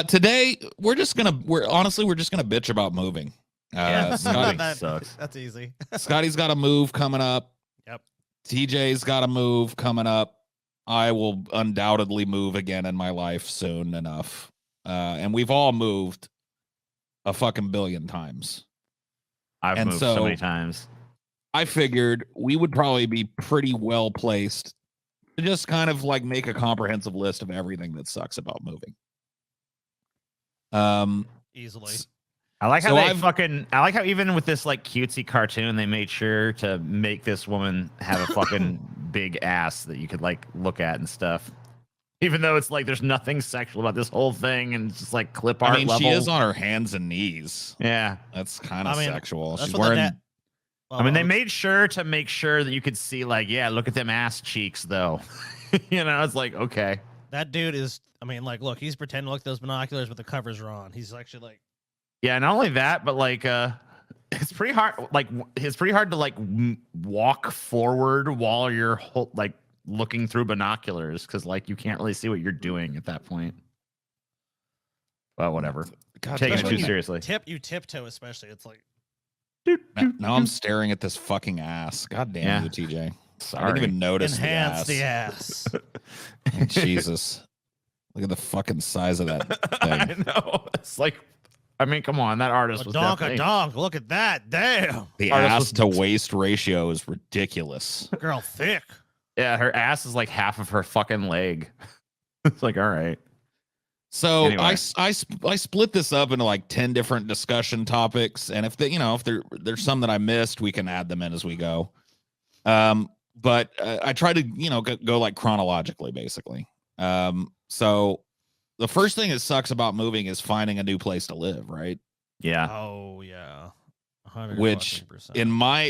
Today we're just gonna bitch about moving. Scotty sucks. That's easy. Scotty's got a move coming up. Yep. TJ's got a move coming up. I will undoubtedly move again in my life soon enough. And we've all moved a fucking billion times. I've moved so many times. I figured we would probably be pretty well placed to just kind of like make a comprehensive list of everything that sucks about moving. Easily. I like how I like how even with this like cutesy cartoon, they made sure to make this woman have a fucking big ass that you could like look at and stuff. Even though it's like there's nothing sexual about this whole thing and it's just like clip art level. She is on her hands and knees. Yeah. That's kind of sexual. She's wearing they made sure to make sure that you could see like, yeah, look at them ass cheeks though. You know, it's like, okay. That dude is, I mean, like, look, he's pretending to look at those binoculars, but the covers are on. He's actually like, yeah, not only that, but like, it's pretty hard. Like, it's pretty hard to like walk forward while you're like looking through binoculars because like you can't really see what you're doing at that point. Well, whatever. God, taking it too seriously. You tiptoe, especially. It's like. Now I'm staring at this fucking ass. God damn you, TJ. Sorry. I didn't even notice Enhance the ass. Jesus. Look at the fucking size of that thing. I know. It's like, I mean, come on. That artist was donk. Look at that. Damn. The ass to waist ratio is ridiculous. Girl thick. Yeah, her ass is like half of her fucking leg. It's like, all right. So anyway. I split this up into like 10 different discussion topics, and if there's some that I missed, we can add them in as we go. But I try to go like chronologically, basically. So the first thing that sucks about moving is finding a new place to live, right? Yeah. Oh yeah. 100%. Which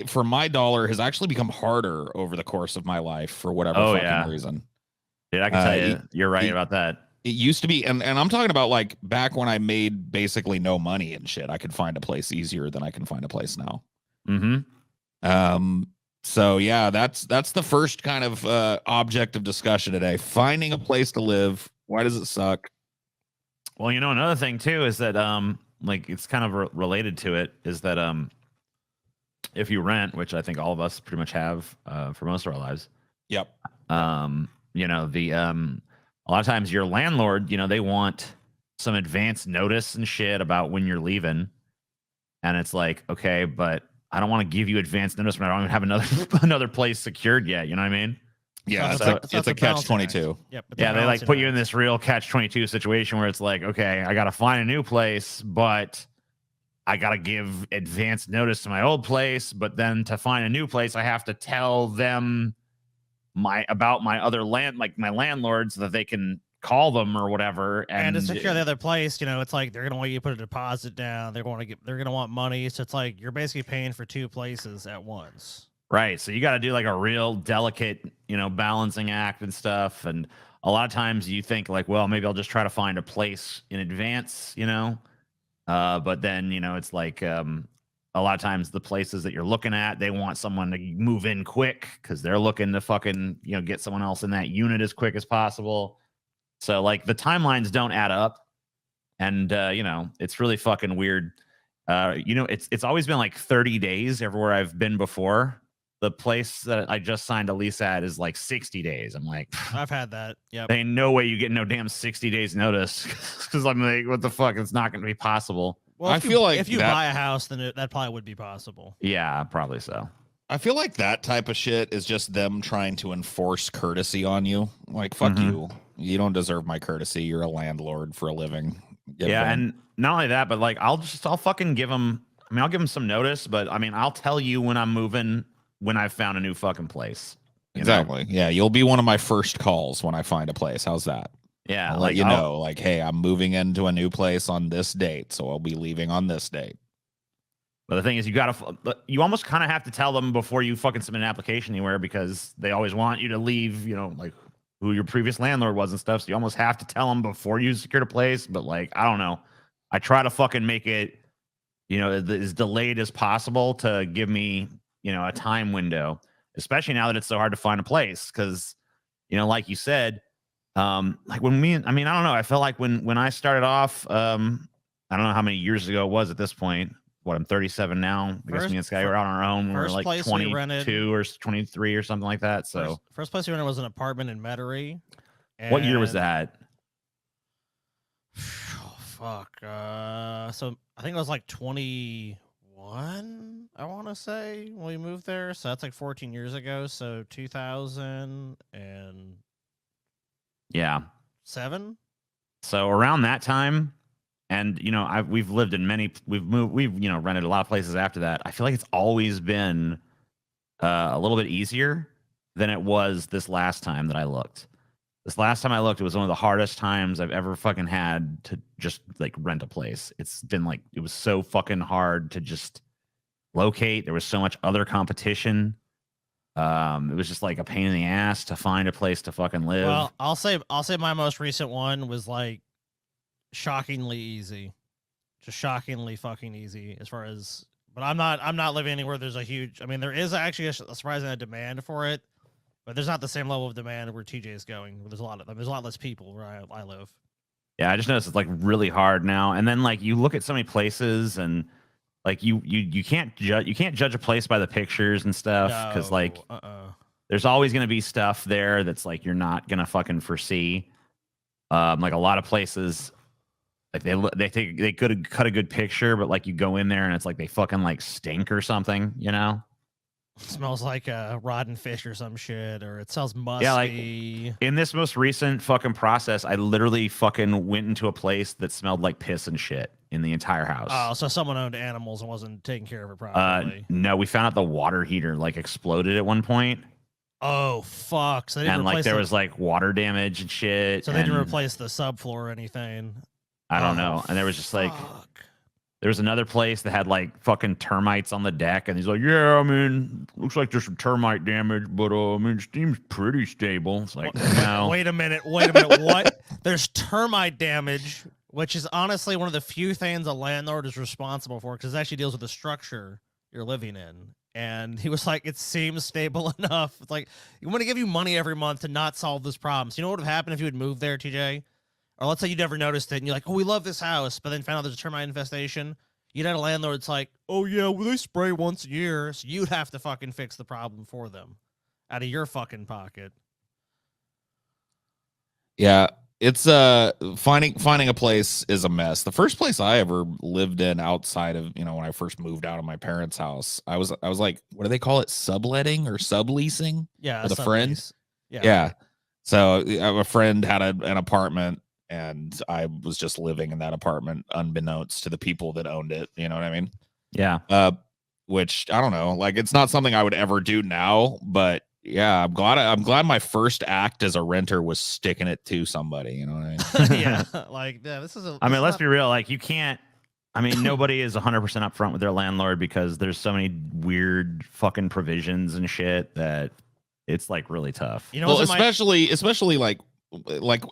for my dollar has actually become harder over the course of my life for whatever reason. Dude, I can tell you, you're right about that. It used to be, and I'm talking about like back when I made basically no money and shit, I could find a place easier than I can find a place now. Mm-hmm. So yeah, that's the first kind of object of discussion today. Finding a place to live. Why does it suck? Well, another thing too is that like it's kind of related to it is that if you rent, which I think all of us pretty much have for most of our lives. Yep. A lot of times your landlord, they want some advance notice and shit about when you're leaving. And it's like, okay, but I don't want to give you advance notice when I don't even have another place secured yet. You know what I mean? Yeah, it's a catch-22. Yep. Yeah, they like put you in this real catch-22 situation where it's like, okay, I got to find a new place, but I got to give advance notice to my old place. But then to find a new place, I have to tell them about my other my landlord so that they can call them or whatever. And to secure the other place, it's like they're gonna want you to put a deposit down. They're gonna want money. So it's like you're basically paying for two places at once. Right. So you got to do like a real delicate, balancing act and stuff. And a lot of times you think like, well, maybe I'll just try to find a place in advance, but then, it's like a lot of times the places that you're looking at, they want someone to move in quick because they're looking to fucking, get someone else in that unit as quick as possible. So like the timelines don't add up and, it's really fucking weird. It's always been like 30 days everywhere I've been before. The place that I just signed a lease at is like 60 days. I'm like, I've had that. Yeah. There ain't no way you get no damn 60 days notice because I'm like, what the fuck? It's not going to be possible. Well, I feel like if you buy a house, then that probably would be possible. Yeah, probably so. I feel like that type of shit is just them trying to enforce courtesy on you. Like, fuck you. You don't deserve my courtesy. You're a landlord for a living. And not only that, but like, I'll fucking give them, I'll give them some notice, but I'll tell you when I'm moving, when I've found a new fucking place. Exactly. Yeah. You'll be one of my first calls when I find a place. How's that? Yeah. I'll let you know, like, hey, I'm moving into a new place on this date, so I'll be leaving on this date. But the thing is, you almost kind of have to tell them before you fucking submit an application anywhere because they always want you to leave, like who your previous landlord was and stuff. So you almost have to tell them before you secured a place. But like, I don't know. I try to fucking make it, as delayed as possible to give me, a time window, especially now that it's so hard to find a place. Because, like you said, Like when I mean, I don't know. I felt like when I started off, I don't know how many years ago it was at this point. What, I'm 37 now. I guess me and Sky were on our own. We were like 22 or 23 or something like that. So first place we rented was an apartment in Metairie. What year was that? Oh, fuck. So I think it was like 21, I want to say, when we moved there. So that's like 14 years ago. So 2000 and yeah, 7. So around that time, and you know, we've lived in we've you know, rented a lot of places after that. I feel like it's always been a little bit easier than it was this last time that I looked. This last time I looked, it was one of the hardest times I've ever fucking had to just like rent a place. It's been like, it was so fucking hard to just locate. There was so much other competition. It was just like a pain in the ass to find a place to fucking live. Well, I'll say my most recent one was like shockingly easy, just shockingly fucking easy as far as. But I'm not living anywhere. There's a huge. I mean, there is actually a surprising demand for it, but there's not the same level of demand where TJ is going. There's a lot less people where I live. Yeah, I just noticed it's like really hard now. And then like you look at so many places and like you can't judge a place by the pictures and stuff because like there's always gonna be stuff there that's like you're not gonna fucking foresee. Like a lot of places, like they think they could cut a good picture, but like you go in there and it's like they fucking like stink or something, you know? It smells like rotten fish or some shit, or it smells musty. Yeah, like in this most recent fucking process, I literally fucking went into a place that smelled like piss and shit in the entire house. Oh, so someone owned animals and wasn't taking care of it properly. No, we found out the water heater like exploded at one point. Oh fuck! So they didn't and like there was like water damage and shit. So they didn't replace the subfloor or anything. I don't know. And there was just like there was another place that had like fucking termites on the deck, and he's like, "Yeah, I mean, looks like there's some termite damage, but I mean, it seems pretty stable." It's like, no. Wait a minute. What? There's termite damage, which is honestly one of the few things a landlord is responsible for, because it actually deals with the structure you're living in. And he was like, "It seems stable enough." It's like, you want to give you money every month to not solve this problem. So you know what would have happened if you had moved there, TJ? Or let's say you never noticed it and you're like, "Oh, we love this house," but then found out there's a termite infestation. You'd have a landlord that's like, "Oh yeah, well they spray once a year," so you'd have to fucking fix the problem for them out of your fucking pocket. Yeah, it's finding a place is a mess. The first place I ever lived in outside of, you know, when I first moved out of my parents' house, I was like, what do they call it? Subletting or subleasing? Yeah, with a friend. Yeah. So a friend had an apartment, and I was just living in that apartment unbeknownst to the people that owned it. You know what I mean? Yeah. Which I don't know, like it's not something I would ever do now, but yeah, I'm glad my first act as a renter was sticking it to somebody. You know what I mean? Yeah, like this is. I mean, let's be real. Like you can't. I mean, nobody is 100% upfront with their landlord because there's so many weird fucking provisions and shit that it's like really tough. You know, well, especially like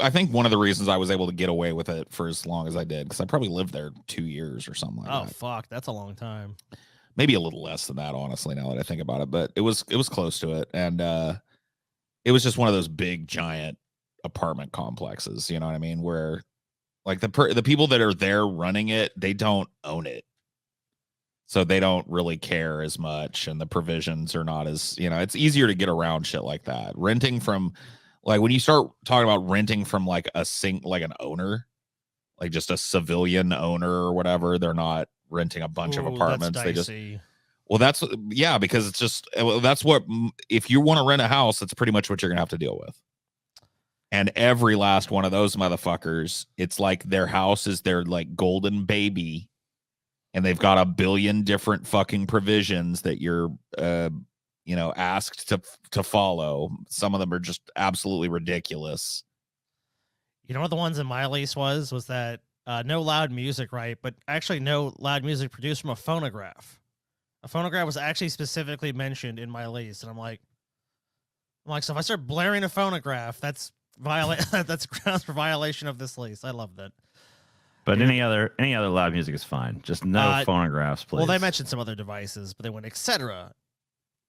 I think one of the reasons I was able to get away with it for as long as I did, because I probably lived there 2 years or something like that. Oh fuck, that's a long time. Maybe a little less than that, honestly, now that I think about it, but it was close to it. And it was just one of those big giant apartment complexes, you know what I mean, where like the people that are there running it, they don't own it, so they don't really care as much, and the provisions are not as, you know, it's easier to get around shit like that. Renting from, like when you start talking about renting from like an owner, like just a civilian owner or whatever, they're not renting a bunch of apartments. They just, well, because it's just, that's what, if you want to rent a house, that's pretty much what you're gonna have to deal with. And every last one of those motherfuckers, it's like their house is their like golden baby, and they've got a billion different fucking provisions that you're you know, asked to follow. Some of them are just absolutely ridiculous. You know what the ones in my lease was that no loud music, right? But actually no loud music produced from a phonograph. A phonograph was actually specifically mentioned in my lease, and I'm like, so if I start blaring a phonograph, that's grounds for violation of this lease. I love that. But any other loud music is fine. Just no phonographs, please. Well, they mentioned some other devices, but they went etc.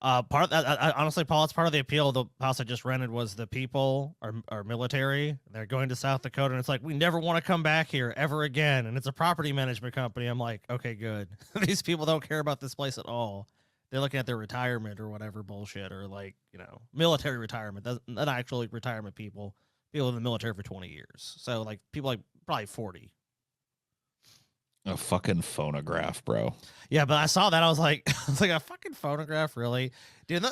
Part of that, honestly, Paul, it's part of the appeal of the house I just rented was the people are military. They're going to South Dakota, and it's like we never want to come back here ever again. And it's a property management company. I'm like, okay, good. These people don't care about this place at all. They're looking at their retirement or whatever bullshit, or like military retirement. Not actually retirement people. People in the military for 20 years. So like people like probably 40. A fucking phonograph, bro. Yeah, but I saw that. I was like, a fucking phonograph, really? Dude, do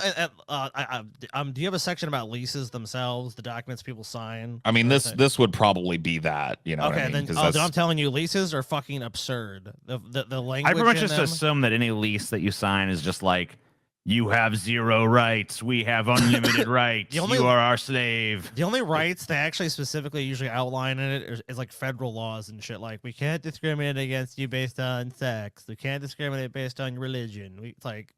you have a section about leases themselves, the documents people sign? I mean, this would probably be that, you know. Okay, what I mean? then I'm telling you, leases are fucking absurd. The language. I pretty much just assume that any lease that you sign is just like, you have zero rights. We have unlimited rights. You are our slave. The only rights they actually specifically usually outline in it is like federal laws and shit. Like, we can't discriminate against you based on sex. We can't discriminate based on religion. It's like,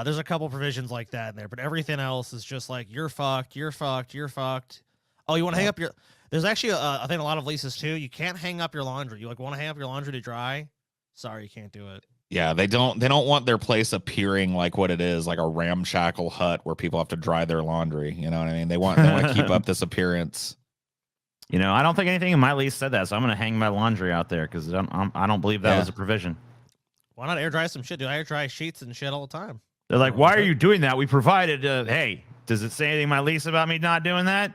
there's a couple provisions like that in there, but everything else is just like, you're fucked, you're fucked, you're fucked. Oh, you want to hang up your... There's actually, I think a lot of leases too. You can't hang up your laundry. You want to hang up your laundry to dry? Sorry, you can't do it. Yeah, they don't want their place appearing like what it is, like a ramshackle hut where people have to dry their laundry. You know what I mean? They want to keep up this appearance. I don't think anything in my lease said that, so I'm going to hang my laundry out there because I don't believe that was a provision. Why not air dry some shit? Dude, I air dry sheets and shit all the time. They're like, why are you doing that? We provided, hey, does it say anything in my lease about me not doing that?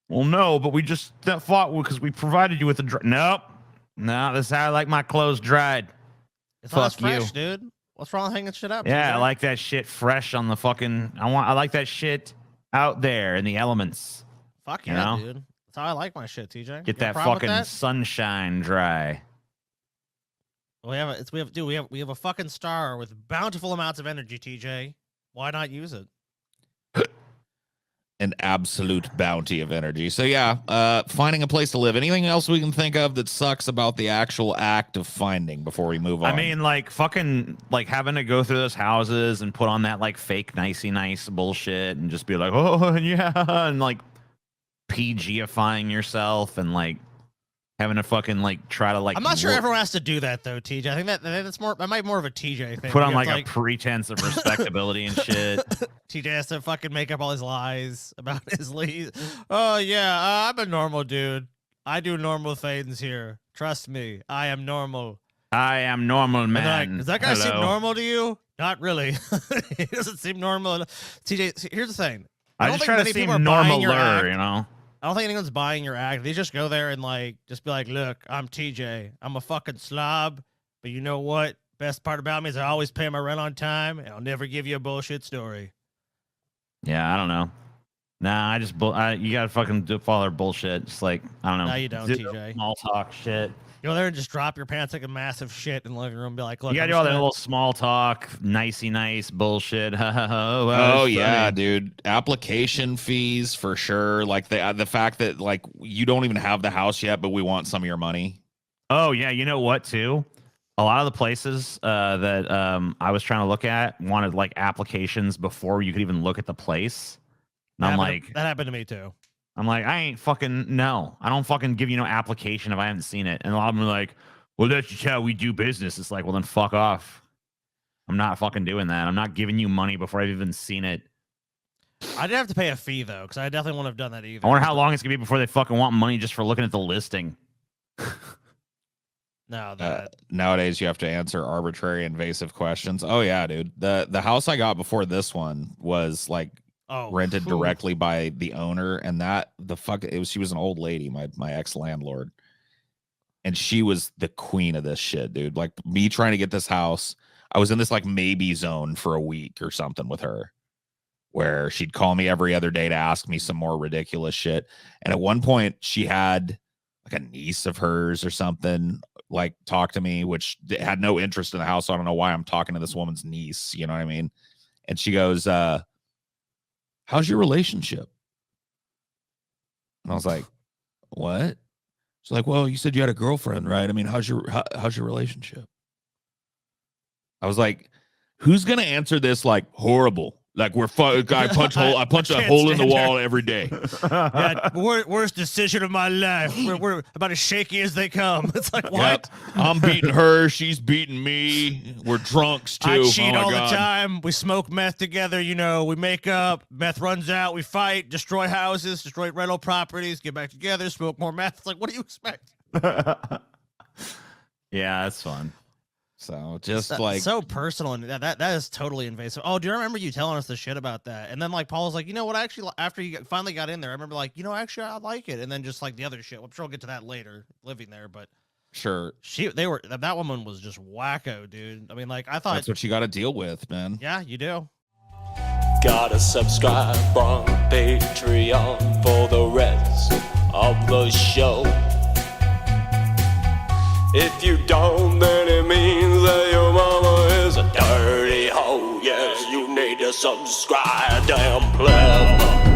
Well, no, but we just fought because we provided you with a nope. No, this is how I like my clothes dried. It's not fresh, dude. What's wrong with hanging shit up? Yeah, I like that shit fresh on the fucking. I like that shit out there in the elements. Fuck yeah, dude. That's how I like my shit, TJ. Get that fucking sunshine dry. We have a fucking star with bountiful amounts of energy, TJ. Why not use it? An absolute bounty of energy. So yeah, finding a place to live. Anything else we can think of that sucks about the actual act of finding before we move on? I mean, like fucking like having to go through those houses and put on that like fake nicey nice bullshit and just be like, oh yeah, and like PG-ifying yourself and like having to fucking like try to like. I'm not sure everyone has to do that though, TJ. I think that might be more of a TJ thing. Put on like a pretense of respectability and shit. TJ has to fucking make up all his lies about his lease. Oh yeah, I'm a normal dude. I do normal things here. Trust me, I am normal. I am normal, man. Like, does that guy seem normal to you? Not really. He doesn't seem normal. TJ, here's the thing. I just try to seem normaler, you know. I don't think anyone's buying your act. They just go there and like just be like, look, I'm TJ. I'm a fucking slob, but you know what? Best part about me is I always pay my rent on time, and I'll never give you a bullshit story. Yeah, I don't know. Nah, I just you gotta fucking follow their bullshit. Just like I don't know. No, you don't, TJ. Small talk shit. You go there and just drop your pants like a massive shit in the living room and be like, look, you gotta do all that little small talk, nicey nice bullshit. Oh yeah, dude. Application fees for sure. Like the fact that like you don't even have the house yet, but we want some of your money. Oh yeah, you know what too? A lot of the places that I was trying to look at wanted like applications before you could even look at the place. And I'm like, that happened to me too. I'm like, I ain't fucking no. I don't fucking give you no application if I haven't seen it. And a lot of them are like, well, that's just how we do business. It's like, well, then fuck off. I'm not fucking doing that. I'm not giving you money before I've even seen it. I did have to pay a fee though, because I definitely wouldn't have done that either. I wonder how long it's gonna be before they fucking want money just for looking at the listing. No, nowadays you have to answer arbitrary, invasive questions. Oh yeah, dude. The house I got before this one was like rented directly by the owner, and she was an old lady, my ex landlord, and she was the queen of this shit, dude. Like me trying to get this house, I was in this like maybe zone for a week or something with her, where she'd call me every other day to ask me some more ridiculous shit. And at one point she had like a niece of hers or something like talk to me, which had no interest in the house. So I don't know why I'm talking to this woman's niece. You know what I mean? And she goes, how's your relationship? And I was like, what? She's like, well, you said you had a girlfriend, right? I mean, how's your relationship? I was like, who's going to answer this like horrible? Like I punch a hole in the wall every day. Yeah, worst decision of my life. We're about as shaky as they come. It's like, what? Yep. I'm beating her. She's beating me. We're drunks too. I cheat all God. the time. We smoke meth together. You know, we make up. Meth runs out. We fight. Destroy houses. Destroy rental properties. Get back together. Smoke more meth. It's like, what do you expect? Yeah, that's fun. So just so personal, and that is totally invasive. Oh, do you remember you telling us the shit about that? And then like Paul was like, you know what? Actually, after you finally got in there, I remember like, you know, actually I like it. And then just like the other shit. I'm sure we'll get to that later. Living there, but sure, that woman was just wacko, dude. I mean, like I thought that's what you got to deal with, man. Yeah, you do. Gotta subscribe on Patreon for the rest of the show. If you don't, then it means that your mama is a dirty hoe. Yes, you need to subscribe, damn pleb.